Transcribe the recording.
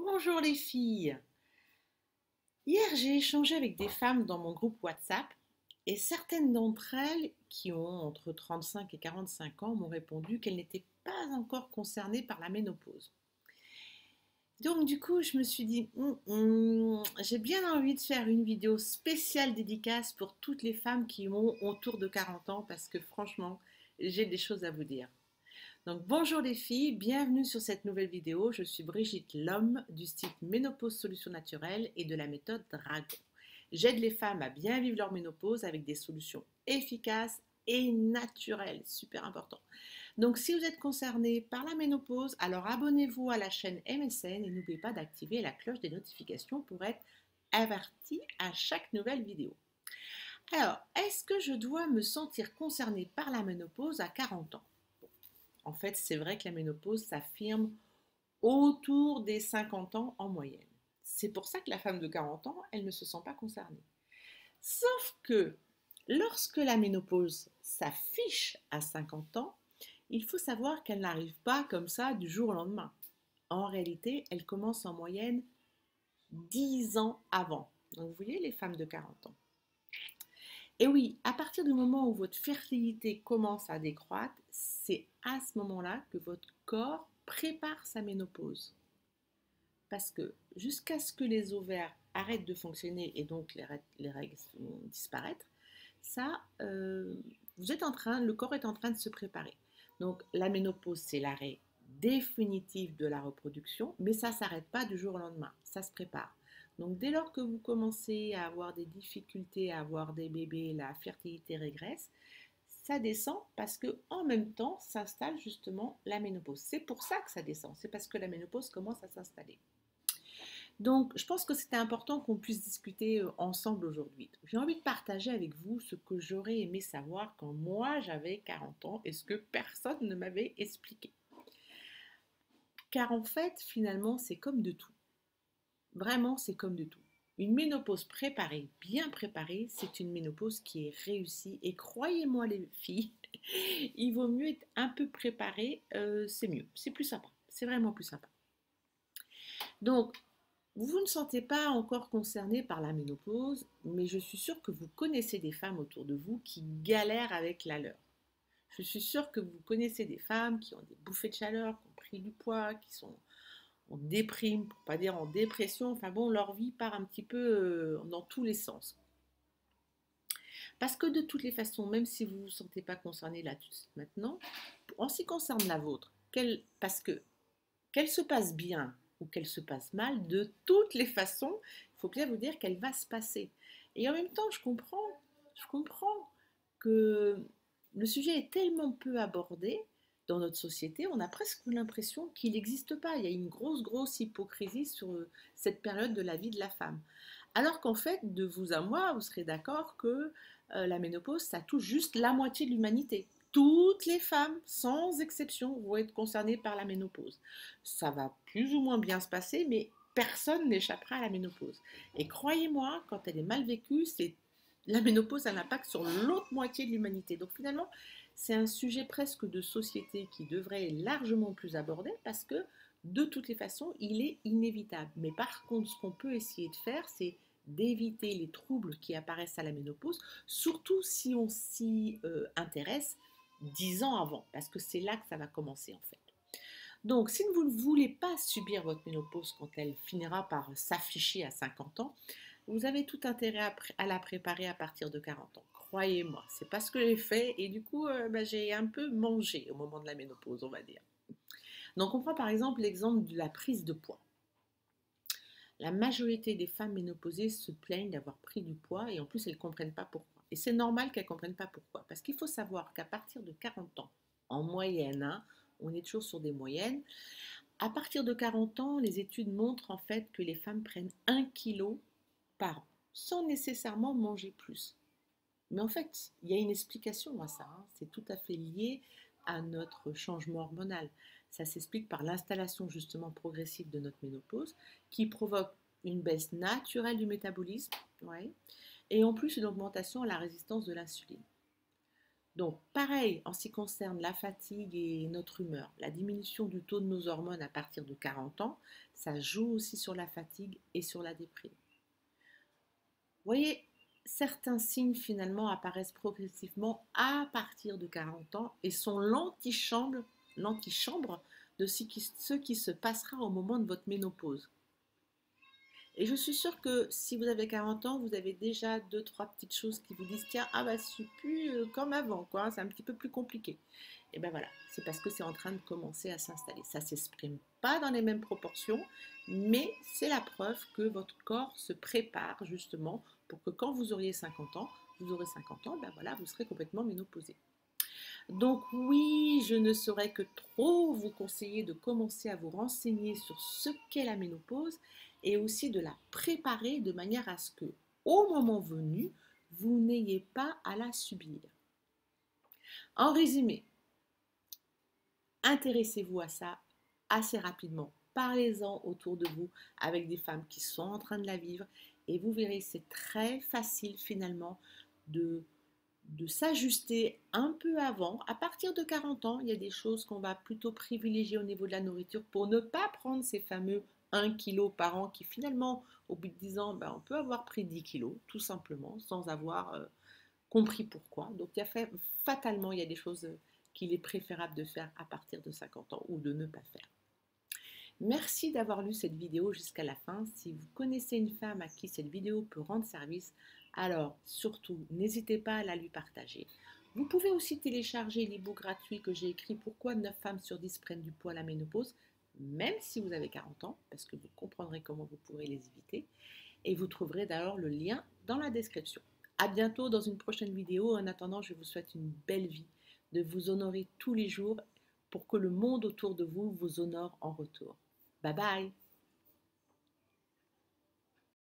Bonjour les filles. Hier, j'ai échangé avec des femmes dans mon groupe WhatsApp et certaines d'entre elles, qui ont entre 35 et 45 ans, m'ont répondu qu'elles n'étaient pas encore concernées par la ménopause. Donc du coup, je me suis dit, j'ai bien envie de faire une vidéo spéciale dédicace pour toutes les femmes qui ont autour de 40 ans parce que franchement, j'ai des choses à vous dire. Donc bonjour les filles, bienvenue sur cette nouvelle vidéo. Je suis Brigitte Lhomme du site Ménopause Solutions Naturelles et de la méthode Dragon. J'aide les femmes à bien vivre leur ménopause avec des solutions efficaces et naturelles, super important. Donc si vous êtes concerné par la ménopause, alors abonnez-vous à la chaîne MSN et n'oubliez pas d'activer la cloche des notifications pour être averti à chaque nouvelle vidéo. Alors, est-ce que je dois me sentir concernée par la ménopause à 40 ans? En fait, c'est vrai que la ménopause s'affirme autour des 50 ans en moyenne. C'est pour ça que la femme de 40 ans, elle ne se sent pas concernée. Sauf que lorsque la ménopause s'affiche à 50 ans, il faut savoir qu'elle n'arrive pas comme ça du jour au lendemain. En réalité, elle commence en moyenne 10 ans avant. Donc vous voyez les femmes de 40 ans. Et oui, à partir du moment où votre fertilité commence à décroître, c'est à ce moment-là que votre corps prépare sa ménopause. Parce que jusqu'à ce que les ovaires arrêtent de fonctionner et donc les règles vont disparaître, ça, vous êtes en train, le corps est en train de se préparer. Donc la ménopause, c'est l'arrêt définitif de la reproduction, mais ça ne s'arrête pas du jour au lendemain, ça se prépare. Donc dès lors que vous commencez à avoir des difficultés à avoir des bébés, la fertilité régresse, ça descend parce que en même temps s'installe justement la ménopause. C'est pour ça que ça descend, c'est parce que la ménopause commence à s'installer. Donc, je pense que c'était important qu'on puisse discuter ensemble aujourd'hui. J'ai envie de partager avec vous ce que j'aurais aimé savoir quand moi j'avais 40 ans et ce que personne ne m'avait expliqué. Car en fait, finalement, c'est comme de tout. Vraiment, c'est comme de tout. Une ménopause préparée, bien préparée, c'est une ménopause qui est réussie. Et croyez-moi les filles, il vaut mieux être un peu préparé, c'est mieux, c'est plus sympa, c'est vraiment plus sympa. Donc, vous ne sentez pas encore concerné par la ménopause, mais je suis sûre que vous connaissez des femmes autour de vous qui galèrent avec la leur. Je suis sûre que vous connaissez des femmes qui ont des bouffées de chaleur, qui ont pris du poids, qui sont en déprime, pour pas dire en dépression. Enfin bon, leur vie part un petit peu dans tous les sens. Parce que de toutes les façons, même si vous ne vous sentez pas concerné là tout de suite maintenant, en ce qui concerne la vôtre, parce que qu'elle se passe bien ou qu'elle se passe mal, de toutes les façons, il faut bien vous dire qu'elle va se passer. Et en même temps, je comprends que le sujet est tellement peu abordé dans notre société, on a presque l'impression qu'il n'existe pas. Il y a une grosse, grosse hypocrisie sur cette période de la vie de la femme. Alors qu'en fait, de vous à moi, vous serez d'accord que la ménopause, ça touche juste la moitié de l'humanité. Toutes les femmes, sans exception, vont être concernées par la ménopause. Ça va plus ou moins bien se passer, mais personne n'échappera à la ménopause. Et croyez-moi, quand elle est mal vécue, la ménopause a un impact sur l'autre moitié de l'humanité. Donc finalement, c'est un sujet presque de société qui devrait être largement plus abordé parce que de toutes les façons, il est inévitable. Mais par contre, ce qu'on peut essayer de faire, c'est d'éviter les troubles qui apparaissent à la ménopause, surtout si on s'y intéresse 10 ans avant, parce que c'est là que ça va commencer en fait. Donc, si vous ne voulez pas subir votre ménopause quand elle finira par s'afficher à 50 ans, vous avez tout intérêt à la préparer à partir de 40 ans. Croyez-moi, c'est pas ce que j'ai fait et du coup, j'ai un peu mangé au moment de la ménopause, on va dire. Donc, on prend par exemple l'exemple de la prise de poids. La majorité des femmes ménopausées se plaignent d'avoir pris du poids et en plus elles ne comprennent pas pourquoi. Et c'est normal qu'elles ne comprennent pas pourquoi. Parce qu'il faut savoir qu'à partir de 40 ans, en moyenne, hein, on est toujours sur des moyennes, à partir de 40 ans, les études montrent en fait que les femmes prennent 1 kg par an, sans nécessairement manger plus. Mais en fait, il y a une explication à ça, hein. C'est tout à fait lié à notre changement hormonal. Ça s'explique par l'installation justement progressive de notre ménopause qui provoque une baisse naturelle du métabolisme, ouais, et en plus une augmentation de la résistance de l'insuline. Donc, pareil en ce qui concerne la fatigue et notre humeur. La diminution du taux de nos hormones à partir de 40 ans, ça joue aussi sur la fatigue et sur la déprime. Vous voyez, certains signes finalement apparaissent progressivement à partir de 40 ans et sont l'antichambre de ce qui se passera au moment de votre ménopause. Et je suis sûre que si vous avez 40 ans, vous avez déjà deux, trois petites choses qui vous disent, tiens, ah bah c'est plus comme avant, quoi, c'est un petit peu plus compliqué. Et ben voilà, c'est parce que c'est en train de commencer à s'installer. Ça ne s'exprime pas dans les mêmes proportions, mais c'est la preuve que votre corps se prépare justement pour que quand vous auriez 50 ans, vous aurez 50 ans, ben voilà, vous serez complètement ménopausé. Donc oui, je ne saurais que trop vous conseiller de commencer à vous renseigner sur ce qu'est la ménopause et aussi de la préparer de manière à ce que, au moment venu, vous n'ayez pas à la subir. En résumé, intéressez-vous à ça assez rapidement. Parlez-en autour de vous avec des femmes qui sont en train de la vivre et vous verrez, c'est très facile finalement de s'ajuster un peu avant. À partir de 40 ans, il y a des choses qu'on va plutôt privilégier au niveau de la nourriture pour ne pas prendre ces fameux 1 kg par an qui finalement, au bout de 10 ans, ben, on peut avoir pris 10 kilos tout simplement sans avoir compris pourquoi. Donc fatalement, il y a des choses qu'il est préférable de faire à partir de 50 ans ou de ne pas faire. Merci d'avoir lu cette vidéo jusqu'à la fin. Si vous connaissez une femme à qui cette vidéo peut rendre service, alors surtout n'hésitez pas à la lui partager. Vous pouvez aussi télécharger l'e-book gratuit que j'ai écrit Pourquoi 9 femmes sur 10 prennent du poids à la ménopause, même si vous avez 40 ans, parce que vous comprendrez comment vous pourrez les éviter. Et vous trouverez d'ailleurs le lien dans la description. À bientôt dans une prochaine vidéo. En attendant, je vous souhaite une belle vie, de vous honorer tous les jours pour que le monde autour de vous vous honore en retour. Bye bye!